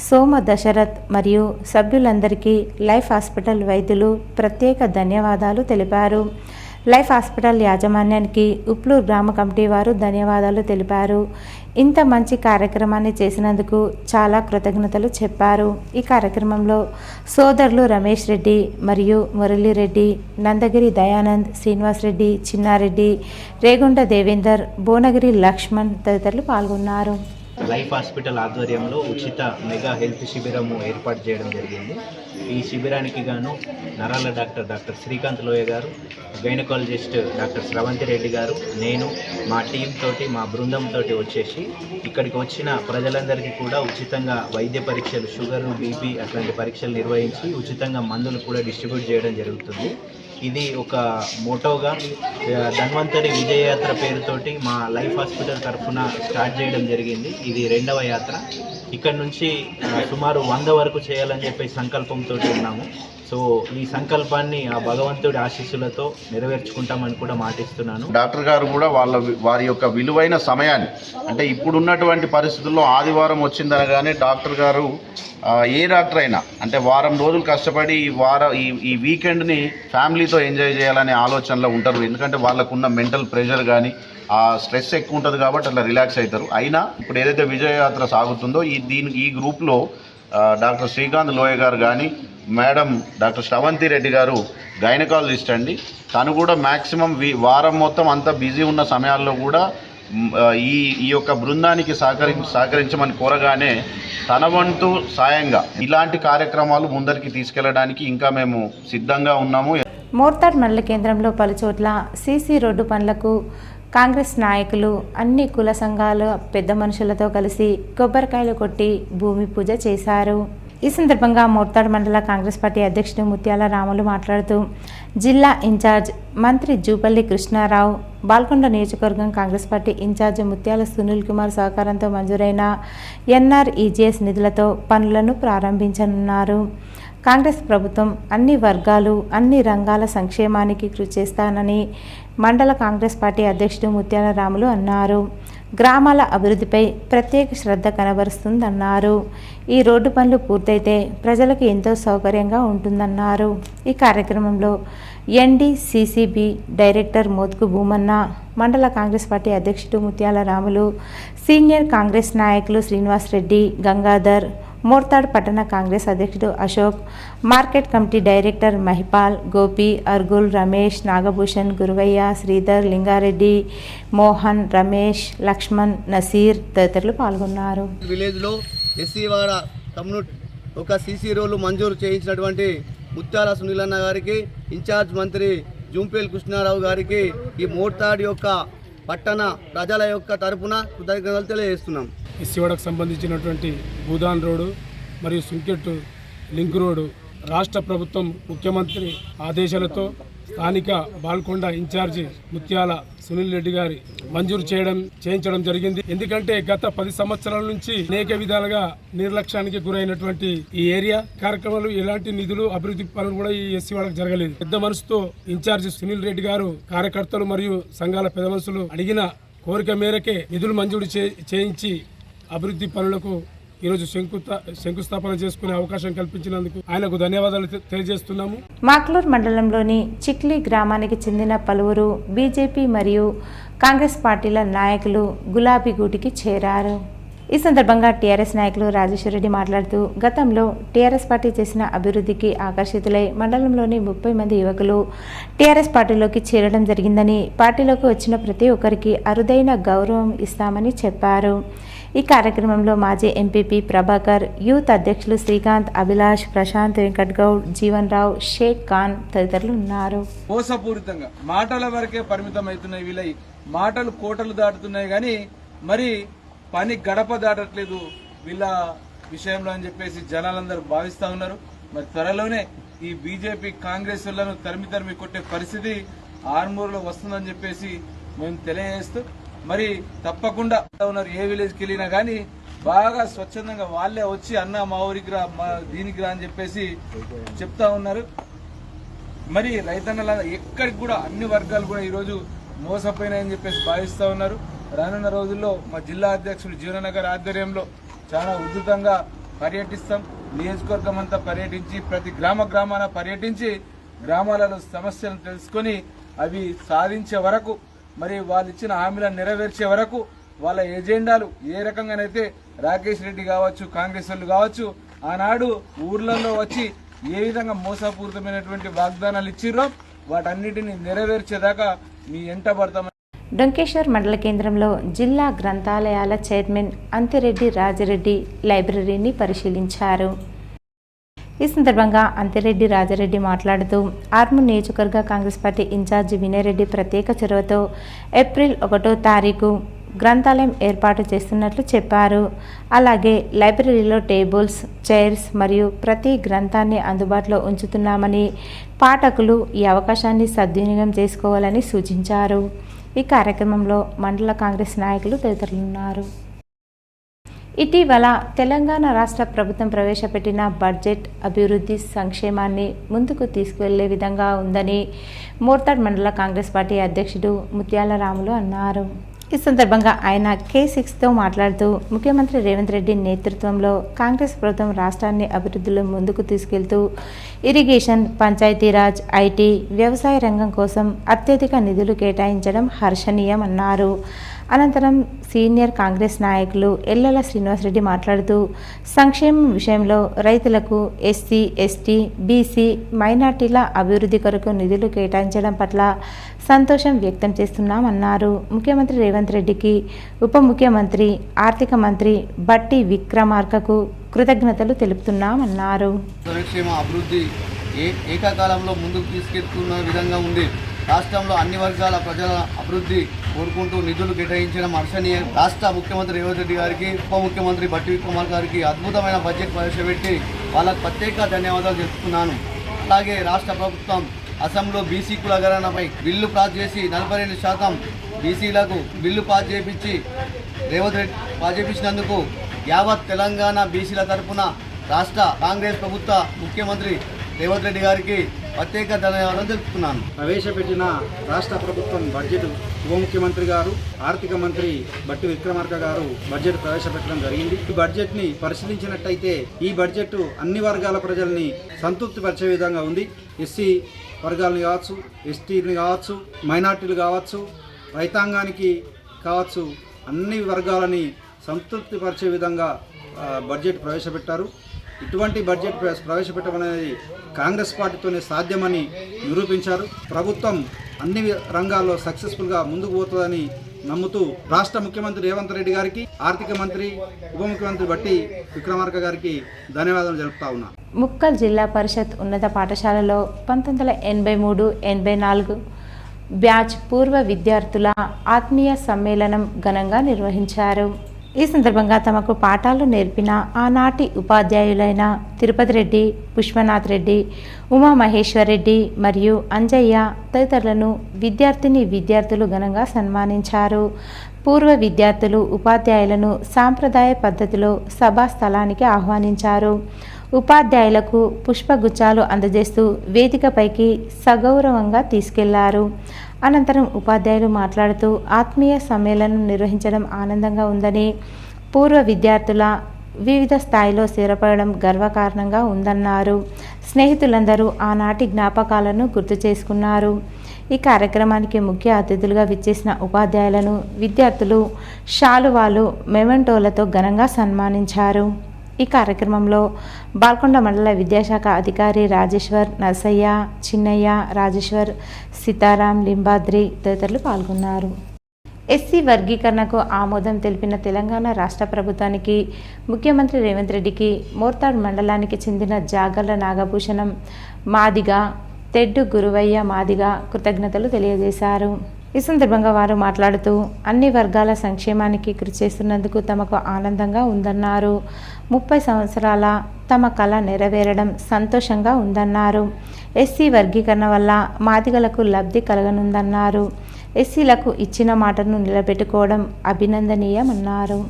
Speaker 1: సోమ దశరథ్ మరియు సభ్యులందరికీ లైఫ్ హాస్పిటల్ వైద్యులు ప్రత్యేక ధన్యవాదాలు తెలిపారు. లైఫ్ హాస్పిటల్ యాజమాన్యానికి ఉప్లూరు గ్రామ కమిటీ వారు ధన్యవాదాలు తెలిపారు. ఇంత మంచి కార్యక్రమాన్ని చేసినందుకు చాలా కృతజ్ఞతలు చెప్పారు. ఈ కార్యక్రమంలో సోదరులు రమేష్ రెడ్డి మరియు మురళీరెడ్డి, నందగిరి దయానంద్, శ్రీనివాస్ రెడ్డి, చిన్నారెడ్డి, రేగుండ దేవేందర్, భువనగిరి లక్ష్మణ్ తదితరులు పాల్గొన్నారు.
Speaker 10: లైఫ్ హాస్పిటల్ ఆధ్వర్యంలో ఉచిత మెగా హెల్త్ శిబిరము ఏర్పాటు చేయడం జరిగింది. ఈ శిబిరానికి గాను నరాల డాక్టర్ శ్రీకాంత్ లోయ గారు, గైనకాలజిస్ట్ డాక్టర్ స్రవంతి రెడ్డి గారు, నేను మా టీం తోటి, మా బృందం తోటి వచ్చేసి ఇక్కడికి వచ్చిన ప్రజలందరికీ కూడా ఉచితంగా వైద్య పరీక్షలు, షుగర్, బీపీ అట్లాంటి పరీక్షలు నిర్వహించి ఉచితంగా మందులు కూడా డిస్ట్రిబ్యూట్ చేయడం జరుగుతుంది. ఇది ఒక మోటోగా ధన్వంతరి విజయయాత్ర పేరుతోటి మా లైఫ్ హాస్పిటల్ తరఫున స్టార్ట్ చేయడం జరిగింది. ఇది 2వ యాత్ర. ఇక్కడ నుంచి సుమారు 100 వరకు చేయాలని చెప్పి సంకల్పంతో ఉన్నాము. సో ఈ సంకల్పాన్ని ఆ భగవంతుడి ఆశీస్సులతో నెరవేర్చుకుంటామని కూడా మాటిస్తున్నాను.
Speaker 11: డాక్టర్ గారు కూడా వారి యొక్క విలువైన సమయాన్ని, అంటే ఇప్పుడున్నటువంటి పరిస్థితుల్లో ఆదివారం వచ్చిందనగానే డాక్టర్ గారు ఏ డాక్టర్ అయినా అంటే వారం రోజులు కష్టపడి ఈ వీకెండ్ని ఫ్యామిలీతో ఎంజాయ్ చేయాలనే ఆలోచనలో ఉంటారు. ఎందుకంటే వాళ్ళకున్న మెంటల్ ప్రెషర్ కానీ ఆ స్ట్రెస్ ఎక్కువ ఉంటుంది కాబట్టి అట్లా రిలాక్స్ అవుతారు. అయినా ఇప్పుడు ఏదైతే విజయయాత్ర సాగుతుందో ఈ గ్రూప్లో డాక్టర్ శ్రీకాంత్ లోయ గారు కానీ, మేడం డాక్టర్ స్రవంతి రెడ్డి గారు గైనకాలజిస్ట్ అండి. తను కూడా మ్యాక్సిమం వారం మొత్తం అంతా బిజీ ఉన్న సమయాల్లో కూడా ఈ యొక్క బృందానికి సహకరించమని కోరగానే తన వంతు సాయంగా ఇలాంటి కార్యక్రమాలు ముందరికి తీసుకెళ్లడానికి ఇంకా మేము సిద్ధంగా ఉన్నాము.
Speaker 1: మోర్తాడ్ మండల కేంద్రంలో పలుచోట్ల సీసీ రోడ్డు పనులకు కాంగ్రెస్ నాయకులు అన్ని కుల సంఘాల పెద్ద మనుషులతో కలిసి కొబ్బరికాయలు కొట్టి భూమి పూజ చేశారు. ఈ సందర్భంగా మోర్తాడ్ మండల కాంగ్రెస్ పార్టీ అధ్యక్షుడు ముత్యాల రాములు మాట్లాడుతూ జిల్లా ఇన్ఛార్జ్ మంత్రి జూపల్లి కృష్ణారావు, బాల్కొండ నియోజకవర్గం కాంగ్రెస్ పార్టీ ఇన్ఛార్జ్ ముత్యాల సునీల్ కుమార్ సహకారంతో మంజూరైన NREGS నిధులతో పనులను ప్రారంభించనున్నారు. కాంగ్రెస్ ప్రభుత్వం అన్ని వర్గాలు, అన్ని రంగాల సంక్షేమానికి కృషి చేస్తానని మండల కాంగ్రెస్ పార్టీ అధ్యక్షుడు ముత్యాల రాములు అన్నారు. గ్రామాల అభివృద్ధిపై ప్రత్యేక శ్రద్ధ కనబరుస్తుందన్నారు. ఈ రోడ్డు పనులు పూర్తయితే ప్రజలకు ఎంతో సౌకర్యంగా ఉంటుందన్నారు. ఈ కార్యక్రమంలో NDCCB డైరెక్టర్ మోత్కు భూమన్న, మండల కాంగ్రెస్ పార్టీ అధ్యక్షుడు ముత్యాల రాములు, సీనియర్ కాంగ్రెస్ నాయకులు శ్రీనివాస్ రెడ్డి, గంగాధర్, మోర్తాడ్ పట్టణ కాంగ్రెస్ అధ్యక్షుడు Ashok, market committee director Mahipal, Gopi, Argul, Ramesh, Nagabhushan, Guruvaiah, Sridhar, Lingareddy, Mohan, Ramesh, Laxman, Naseer తదితరులు పాల్గొన్నారు.
Speaker 7: విలేజ్లో ఎస్సీవాడ కమ్యూనిటీ ఒక CC రోడ్లు మంజూరు చేయించినటువంటి ముత్యాల సునీలన్న గారికి, ఇన్ఛార్జ్ మంత్రి జూంపేల్ కృష్ణారావు గారికి ఈ మోర్తాడ్ యొక్క పట్టణ ప్రజల యొక్క తరపున కృతజ్ఞతలు తెలియజేస్తున్నాం.
Speaker 12: ఎస్సీవాడకు సంబంధించినటువంటి భూదాన్ రోడ్డు మరియు సుంకెట్టు లింక్ రోడ్డు రాష్ట్ర ప్రభుత్వం ముఖ్యమంత్రి ఆదేశాలతో స్థానిక బాల్కొండ ఇన్ఛార్జి ముత్యాల సునీల్ రెడ్డి గారి మంజూరు చేయించడం జరిగింది. ఎందుకంటే గత 10 సంవత్సరాల నుంచి అనేక విధాలుగా నిర్లక్ష్యానికి గురైనటువంటి ఈ ఏరియా కార్యక్రమాలు ఎలాంటి నిధులు అభివృద్ధి పనులు కూడా ఈ ఎస్సీవాడకు జరగలేదు. పెద్ద మనసుతో ఇన్ఛార్జి సునీల్ రెడ్డి గారు కార్యకర్తలు మరియు సంఘాల పెద్ద మనుషులు అడిగిన కోరిక మేరకే నిధులు మంజూరు చేయించి అభివృద్ధి పనులకు ఈరోజు శంకుస్థాపన చేసుకునే అవకాశం కల్పించినందుకు ఆయనకు ధన్యవాదాలు తెలియజేస్తున్నాము.
Speaker 1: మాక్లూర్ మండలంలోని చిక్లీ గ్రామానికి చెందిన పలువురు బీజేపీ మరియు కాంగ్రెస్ పార్టీల నాయకులు గులాబీ గూటికి చేరారు. ఈ సందర్భంగా టీఆర్ఎస్ నాయకులు రాజేశ్వర రెడ్డి మాట్లాడుతూ, గతంలో టీఆర్ఎస్ పార్టీ చేసిన అభివృద్ధికి ఆకర్షితులై మండలంలోని 30 మంది యువకులు టీఆర్ఎస్ పార్టీలోకి చేరడం జరిగిందని, పార్టీలోకి వచ్చిన ప్రతి ఒక్కరికి అరుదైన గౌరవం ఇస్తామని చెప్పారు. ఈ కార్యక్రమంలో మాజీ ఎంపీపీ ప్రభాకర్, యూత్ అధ్యక్షులు శ్రీకాంత్, అభిలాష్, ప్రశాంత్, వెంకట్ గౌడ్, జీవన్ రావు, షేక్ ఖాన్ తదితరులు ఉన్నారు.
Speaker 8: మోసపూరితంగా మాటల వరకే పరిమితం అవుతున్నాయి. వీళ్ళ మాటలు కోటలు దాటుతున్నాయి కానీ మరి పని గడప దాటట్లేదు వీళ్ళ విషయంలో అని చెప్పేసి జనాలందరూ భావిస్తూ ఉన్నారు. మరి త్వరలోనే ఈ బీజేపీ కాంగ్రెస్ వాళ్ళను తరిమి కొట్టే పరిస్థితి ఆర్మూర్లో వస్తుందని చెప్పేసి మేము తెలియజేస్తూ, మరి తప్పకుండా ఉన్నారు ఏ విలేజ్కి వెళ్ళినా కానీ బాగా స్వచ్ఛందంగా వాళ్ళే వచ్చి అన్న మా ఊరికి రా, మా దీనికి రా అని చెప్పేసి చెప్తా ఉన్నారు. మరి రైతన్నల ఎక్కడికి కూడా అన్ని వర్గాలు కూడా ఈరోజు మోసపోయినాయని చెప్పేసి భావిస్తూ ఉన్నారు. రానున్న రోజుల్లో మా జిల్లా అధ్యక్షుడు జీవనగర్ ఆధ్వర్యంలో చాలా ఉధృతంగా పర్యటిస్తాం. నియోజకవర్గం అంతా పర్యటించి ప్రతి గ్రామాన పర్యటించి గ్రామాలలో సమస్యలను తెలుసుకొని అవి సాధించే వరకు, మరి వాళ్ళు ఇచ్చిన హామీలను నెరవేర్చే వరకు వాళ్ళ ఎజెండాలు ఏ రకంగానైతే రాకేష్ రెడ్డి కావచ్చు, కాంగ్రెస్ వాళ్ళు కావచ్చు, ఆనాడు ఊర్లలో వచ్చి ఏ విధంగా మోసపూరితమైనటువంటి వాగ్దానాలు ఇచ్చిర్రో వాటన్నిటిని నెరవేర్చేదాకా మీ ఎంట పడతాం.
Speaker 1: డొంకేశ్వర్ మండల కేంద్రంలో జిల్లా గ్రంథాలయాల చైర్మన్ అంతిరెడ్డి రాజిరెడ్డి లైబ్రరీని పరిశీలించారు. ఈ సందర్భంగా అంతిరెడ్డి రాజారెడ్డి మాట్లాడుతూ, ఆర్మూర్ నియోజకవర్గ కాంగ్రెస్ పార్టీ ఇన్ఛార్జి వినయరెడ్డి ప్రత్యేక చొరవతో ఏప్రిల్ 1వ తారీఖు గ్రంథాలయం ఏర్పాటు చేస్తున్నట్లు చెప్పారు. అలాగే లైబ్రరీలో టేబుల్స్, చైర్స్ మరియు ప్రతి గ్రంథాన్ని అందుబాటులో ఉంచుతున్నామని, పాఠకులు ఈ అవకాశాన్ని సద్వినియోగం చేసుకోవాలని సూచించారు. ఈ కార్యక్రమంలో మండల కాంగ్రెస్ నాయకులు తదితరులున్నారు. ఇటీవల తెలంగాణ రాష్ట్ర ప్రభుత్వం ప్రవేశపెట్టిన బడ్జెట్ అభివృద్ధి సంక్షేమాన్ని ముందుకు తీసుకువెళ్లే విధంగా ఉందని మోర్తాడ్ మండల కాంగ్రెస్ పార్టీ అధ్యక్షుడు ముత్యాల రాములు అన్నారు. ఈ సందర్భంగా ఆయన K6తో మాట్లాడుతూ, ముఖ్యమంత్రి రేవంత్ రెడ్డి నేతృత్వంలో కాంగ్రెస్ ప్రభుత్వం రాష్ట్రాన్ని అభివృద్ధిలో ముందుకు తీసుకెళ్తూ ఇరిగేషన్, పంచాయతీరాజ్, IT, వ్యవసాయ రంగం కోసం అత్యధిక నిధులు కేటాయించడం హర్షణీయమన్నారు. అనంతరం సీనియర్ కాంగ్రెస్ నాయకులు ఎల్లల శ్రీనివాసరెడ్డి మాట్లాడుతూ, సంక్షేమం విషయంలో రైతులకు, SC, ST, BC, మైనార్టీల అభివృద్ధి కొరకు నిధులు కేటాయించడం పట్ల సంతోషం వ్యక్తం చేస్తున్నామన్నారు. ముఖ్యమంత్రి రేవంత్ రెడ్డికి, ఉప ముఖ్యమంత్రి, ఆర్థిక మంత్రి బట్టి విక్రమార్కకు కృతజ్ఞతలు తెలుపుతున్నామన్నారు.
Speaker 7: సంక్షేమ అభివృద్ధి ఏకకాలంలో ముందుకు తీసుకెళ్తున్న విధంగా ఉంది. రాష్ట్రంలో అన్ని వర్గాల ప్రజల అభివృద్ధి కోరుకుంటూ నిధులు కేటాయించడం హర్షణీయం. రాష్ట్ర ముఖ్యమంత్రి రేవంత్ రెడ్డి గారికి, ఉప ముఖ్యమంత్రి బట్టి విక్రమార్క గారికి అద్భుతమైన బడ్జెట్ ప్రవేశపెట్టి వాళ్ళకు ప్రత్యేక ధన్యవాదాలు తెలుపుతున్నాను. అలాగే రాష్ట్ర ప్రభుత్వం అసెంబ్లీలో బీసీ కులగణనపై బిల్లు పాస్ చేసి 42% బీసీలకు బిల్లు పాస్ చేయించి రేవంత్ రెడ్డి పాస్ చేయించినందుకు యావత్ తెలంగాణ బీసీల తరఫున రాష్ట్ర కాంగ్రెస్ ప్రభుత్వ ముఖ్యమంత్రి రేవంత్ రెడ్డి గారికి ప్రత్యేక ధన్యవాదాలు తెలుపుతున్నాను.
Speaker 13: ప్రవేశపెట్టిన రాష్ట్ర ప్రభుత్వం బడ్జెట్ ఉప ముఖ్యమంత్రి గారు ఆర్థిక మంత్రి బట్టి విక్రమార్క గారు బడ్జెట్ ప్రవేశపెట్టడం జరిగింది. ఈ బడ్జెట్ని పరిశీలించినట్టయితే ఈ బడ్జెట్ అన్ని వర్గాల ప్రజల్ని సంతృప్తిపరిచే విధంగా ఉంది. ఎస్సీ వర్గాలని కావచ్చు, ఎస్టీని కావచ్చు, మైనార్టీలు కావచ్చు, రైతాంగానికి కావచ్చు, అన్ని వర్గాలని సంతృప్తిపరిచే విధంగా బడ్జెట్ ప్రవేశపెట్టారు. ఇటువంటి బడ్జెట్ ప్రవేశపెట్టడం అనేది కాంగ్రెస్ పార్టీతోనే సాధ్యమని నిరూపించారు. ప్రభుత్వం అన్ని రంగాల్లో సక్సెస్ఫుల్గా ముందుకు పోతుందని నమ్ముతూ రాష్ట్ర ముఖ్యమంత్రి రేవంత్ రెడ్డి గారికి, ఆర్థిక మంత్రి ఉప ముఖ్యమంత్రి బట్టి విక్రమార్క గారికి ధన్యవాదాలు తెలుపుతా ఉన్నాను.
Speaker 1: ముక్కల్ జిల్లా పరిషత్ ఉన్నత పాఠశాలలో 1983-84 బ్యాచ్ పూర్వ విద్యార్థుల ఆత్మీయ సమ్మేళనం ఘనంగా నిర్వహించారు. ఈ సందర్భంగా తమకు పాఠాలు నేర్పిన ఆనాటి ఉపాధ్యాయులైన తిరుపతి రెడ్డి, పుష్పనాథ్ రెడ్డి, ఉమామహేశ్వర్ రెడ్డి మరియు అంజయ్య తదితరులను విద్యార్థులు ఘనంగా సన్మానించారు. పూర్వ విద్యార్థులు ఉపాధ్యాయులను సాంప్రదాయ పద్ధతిలో సభా స్థలానికి ఆహ్వానించారు. ఉపాధ్యాయులకు పుష్పగుచ్చాలు అందజేస్తూ వేదికపైకి సగౌరవంగా తీసుకెళ్లారు. అనంతరం ఉపాధ్యాయులు మాట్లాడుతూ ఆత్మీయ సమ్మేళనం నిర్వహించడం ఆనందంగా ఉందని, పూర్వ విద్యార్థుల వివిధ స్థాయిలో స్థిరపడడం గర్వకారణంగా ఉందన్నారు. స్నేహితులందరూ ఆనాటి జ్ఞాపకాలను గుర్తు చేసుకున్నారు. ఈ కార్యక్రమానికి ముఖ్య అతిథులుగా విచ్చేసిన ఉపాధ్యాయులను విద్యార్థులు శాలువాలు, మెమెంటోలతో ఘనంగా సన్మానించారు. ఈ కార్యక్రమంలో బాల్కొండ మండల విద్యాశాఖ అధికారి రాజేశ్వర్, నర్సయ్య, చిన్నయ్య, రాజేశ్వర్, సీతారాం, లింబాద్రి తదితరులు పాల్గొన్నారు. ఎస్సీ వర్గీకరణకు ఆమోదం తెలిపిన తెలంగాణ రాష్ట్ర ప్రభుత్వానికి, ముఖ్యమంత్రి రేవంత్ రెడ్డికి మోర్తాడ్ మండలానికి చెందిన జాగర్ల నాగభూషణం మాదిగ, తెడ్డు గురువయ్య మాదిగ కృతజ్ఞతలు తెలియజేశారు. ఈ సందర్భంగా వారు మాట్లాడుతూ అన్ని వర్గాల సంక్షేమానికి కృషి చేస్తున్నందుకు తమకు ఆనందంగా ఉందన్నారు. 30 సంవత్సరాల తమ కళ నెరవేరడం సంతోషంగా ఉందన్నారు. ఎస్సీ వర్గీకరణ వల్ల మాదిగలకు లబ్ధి కలగనుందన్నారు. ఎస్సీలకు ఇచ్చిన మాటను నిలబెట్టుకోవడం అభినందనీయమన్నారు.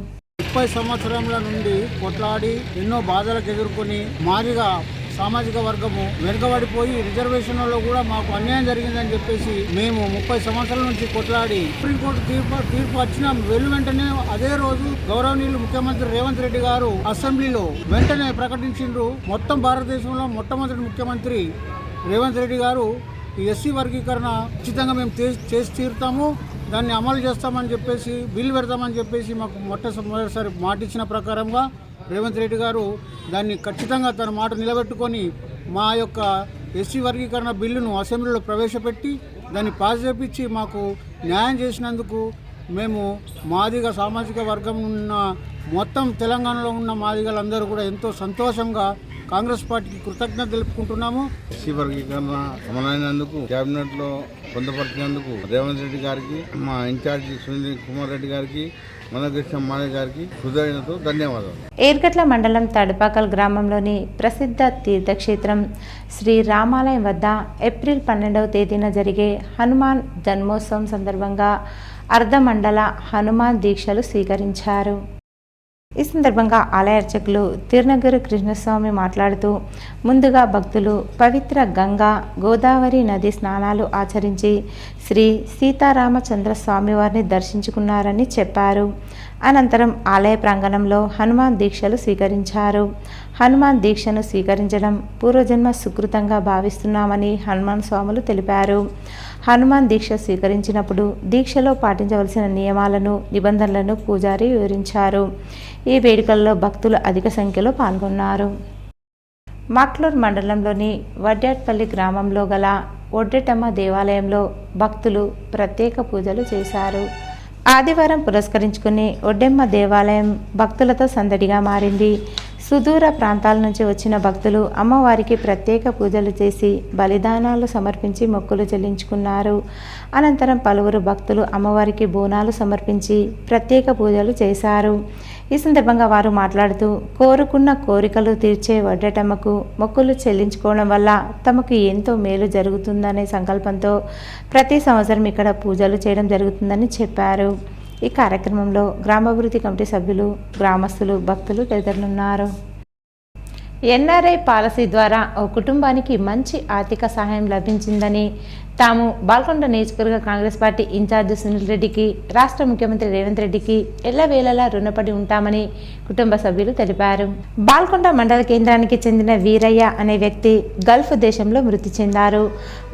Speaker 14: 30 సంవత్సరాల నుండి కొట్లాడి ఎన్నో బాధలకు ఎదుర్కొని మాదిగా సామాజిక వర్గము వెనుకబడిపోయి రిజర్వేషన్లలో కూడా మాకు అన్యాయం జరిగిందని చెప్పేసి మేము 30 సంవత్సరాల నుంచి కొట్లాడి సుప్రీంకోర్టు తీర్పు వచ్చిన వెంటనే అదే రోజు గౌరవనీయులు ముఖ్యమంత్రి రేవంత్ రెడ్డి గారు అసెంబ్లీలో వెంటనే ప్రకటించిండ్రు. మొత్తం భారతదేశంలో మొట్టమొదటి ముఖ్యమంత్రి రేవంత్ రెడ్డి గారు ఈ ఎస్సీ వర్గీకరణ ఖచ్చితంగా మేము చేసి తీరుతాము, దాన్ని అమలు చేస్తామని చెప్పేసి బిల్లు పెడతామని చెప్పేసి మాకు మొట్టమొదటిసారి మాట ఇచ్చిన ప్రకారంగా రేవంత్ రెడ్డి గారు దాన్ని ఖచ్చితంగా తన మాట నిలబెట్టుకొని మా యొక్క ఎస్సీ వర్గీకరణ బిల్లును అసెంబ్లీలో ప్రవేశపెట్టి దాన్ని పాస్ చేపించి మాకు న్యాయం చేసినందుకు మేము మాదిగ సామాజిక వర్గం ఉన్న మొత్తం తెలంగాణలో ఉన్న మాదిగలందరూ కూడా ఎంతో సంతోషంగా కాంగ్రెస్ పార్టీకి కృతజ్ఞత తెలుపుకుంటున్నాము.
Speaker 8: ఎస్సీ వర్గీకరణ అమలైనందుకు క్యాబినెట్లో పొందపరిచినందుకు రేవంత్ రెడ్డి గారికి, మా ఇన్ఛార్జి సునీల్ కుమార్ రెడ్డి గారికి, మనకృష్ణ మాలయ్య గారికి హృదయంతో ధన్యవాదాలు.
Speaker 1: ఏర్గట్ల మండలం తడుపాకల్ గ్రామంలోని ప్రసిద్ధ తీర్థక్షేత్రం శ్రీ రామాలయం వద్ద ఏప్రిల్ 12వ తేదీన జరిగే హనుమాన్ జన్మోత్సవం సందర్భంగా అర్ధమండల హనుమాన్ దీక్షలు స్వీకరించారు. ఈ సందర్భంగా ఆలయ అర్చకులు తిరునగరి కృష్ణస్వామి మాట్లాడుతూ ముందుగా భక్తులు పవిత్ర గంగా, గోదావరి నది స్నానాలు ఆచరించి శ్రీ సీతారామచంద్ర స్వామివారిని దర్శించుకున్నారని చెప్పారు. అనంతరం ఆలయ ప్రాంగణంలో హనుమాన్ దీక్షలు స్వీకరించారు. హనుమాన్ దీక్షను స్వీకరించడం పూర్వజన్మ సుకృతంగా భావిస్తున్నామని హనుమాన్ స్వాములు తెలిపారు. హనుమాన్ దీక్ష స్వీకరించినప్పుడు దీక్షలో పాటించవలసిన నియమాలను, నిబంధనలను పూజారి వివరించారు. ఈ వేడుకల్లో భక్తులు అధిక సంఖ్యలో పాల్గొన్నారు. మాక్లూర్ మండలంలోని వడ్డాట్పల్లి గ్రామంలో గల ఒడ్డెటమ్మ దేవాలయంలో భక్తులు ప్రత్యేక పూజలు చేశారు. ఆదివారం పురస్కరించుకుని ఒడ్డెమ్మ దేవాలయం భక్తులతో సందడిగా మారింది. సుదూర ప్రాంతాల నుంచి వచ్చిన భక్తులు అమ్మవారికి ప్రత్యేక పూజలు చేసి బలిదానాలు సమర్పించి మొక్కులు చెల్లించుకున్నారు. అనంతరం పలువురు భక్తులు అమ్మవారికి బోనాలు సమర్పించి ప్రత్యేక పూజలు చేశారు. ఈ సందర్భంగా వారు మాట్లాడుతూ కోరుకున్న కోరికలు తీర్చే వడ్డటమ్మకు మొక్కులు చెల్లించుకోవడం వల్ల తమకు ఎంతో మేలు జరుగుతుందనే సంకల్పంతో ప్రతి సంవత్సరం ఇక్కడ పూజలు చేయడం జరుగుతుందని చెప్పారు. ఈ కార్యక్రమంలో గ్రామాభివృద్ధి కమిటీ సభ్యులు, గ్రామస్తులు, భక్తులు తదితరులున్నారు. ఎన్ఆర్ఐ పాలసీ ద్వారా ఓ కుటుంబానికి మంచి ఆర్థిక సహాయం లభించిందని తాము బాల్కొండ నియోజకవర్గ కాంగ్రెస్ పార్టీ ఇన్ఛార్జ్ సునీల్ రెడ్డికి, రాష్ట్ర ముఖ్యమంత్రి రేవంత్ రెడ్డికి ఎల్లవేళలా రుణపడి ఉంటామని కుటుంబ సభ్యులు తెలిపారు. బాల్కొండ మండల కేంద్రానికి చెందిన వీరయ్య అనే వ్యక్తి గల్ఫ్ దేశంలో మృతి చెందారు.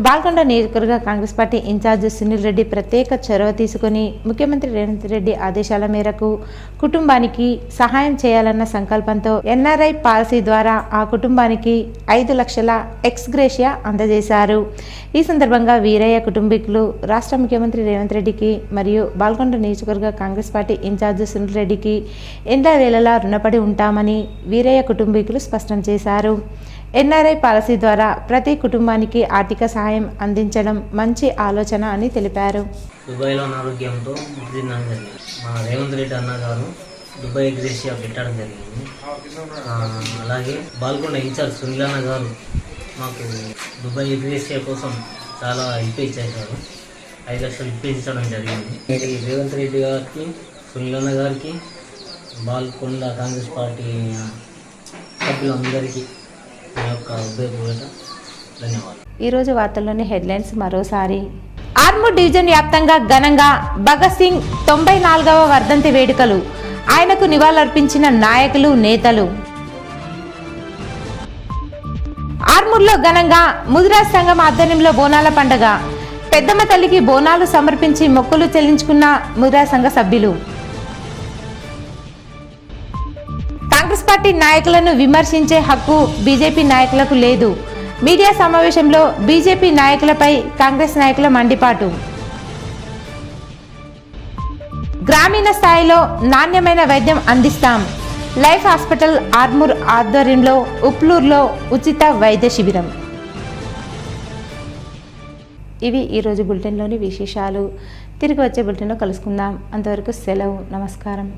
Speaker 1: బాల్కొండ నియోజకవర్గ కాంగ్రెస్ పార్టీ ఇన్ఛార్జ్ సునీల్ రెడ్డి ప్రత్యేక చొరవ తీసుకుని ముఖ్యమంత్రి రేవంత్ రెడ్డి ఆదేశాల మేరకు కుటుంబానికి సహాయం చేయాలన్న సంకల్పంతో ఎన్ఆర్ఐ పాలసీ ద్వారా ఆ కుటుంబానికి 5 లక్షల ఎక్స్గ్రేషియా అందజేశారు. ఈ సందర్భంగా వీరయ్య కుటుంబీకులు రాష్ట్ర ముఖ్యమంత్రి రేవంత్ రెడ్డికి మరియు బాల్కొండ నియోజకవర్గ కాంగ్రెస్ పార్టీ ఇన్ఛార్జ్ సునీల్ రెడ్డికి ఎల్లవేళలా రుణపడి ఉంటామని వీరయ్య కుటుంబీకులు స్పష్టం చేశారు. ఎన్ఆర్ఐ పాలసీ ద్వారా ప్రతి కుటుంబానికి ఆర్థిక సహాయం అందించడం మంచి ఆలోచన అని తెలిపారు.
Speaker 15: దుబాయ్లో అనారోగ్యంతో మృతి జరిగింది. మా రేవంత్ రెడ్డి అన్నగారు దుబాయ్ ఎగ్రేషియా పెట్టడం జరిగింది. అలాగే బాల్కొండ ఇన్ఛార్జ్ సునీల్ అన్న గారు మాకు దుబాయ్ ఎగ్రేషియా కోసం చాలా ఇప్పించేశారు. 5 లక్షలు ఇప్పించడం జరిగింది. రేవంత్ రెడ్డి గారికి, సునీల్ అన్న గారికి, బాల్కొండ కాంగ్రెస్ పార్టీ సభ్యులందరికీ నా యొక్క హృదయపూర్వక ధన్యవాదాలు.
Speaker 1: ఈరోజు వార్తల్లోని హెడ్లైన్స్ మరోసారి. ఆర్మూర్ డివిజన్ వ్యాప్తంగా ఘనంగా భగత్ సింగ్ 94వ వర్ధంతి వేడుకలు. ఆయనకు నివాళులర్పించిన నాయకులు, నేతలు. ఆర్మూర్లో ఘనంగా ముదిరాజ్ సంఘం ఆధ్వర్యంలో బోనాల పండుగ. పెద్దమ్మ తల్లికి బోనాలు సమర్పించి మొక్కులు చెల్లించుకున్న ముదిరాజ్ సంఘ సభ్యులు. కాంగ్రెస్ పార్టీ నాయకులను విమర్శించే హక్కు బీజేపీ నాయకులకు లేదు. మీడియా సమావేశంలో బీజేపీ నాయకులపై కాంగ్రెస్ నాయకుల మండిపాటు. గ్రామీణ స్థాయిలో నాణ్యమైన వైద్యం అందిస్తాం. లైఫ్ హాస్పిటల్ ఆర్మూర్ ఆధ్వర్యంలో ఉప్లూరులో ఉచిత వైద్య శిబిరం. ఇవి ఈరోజు బులెటిన్లోని విశేషాలు. తిరిగి వచ్చే బులెటిన్లో కలుసుకుందాం. అంతవరకు సెలవు. నమస్కారం.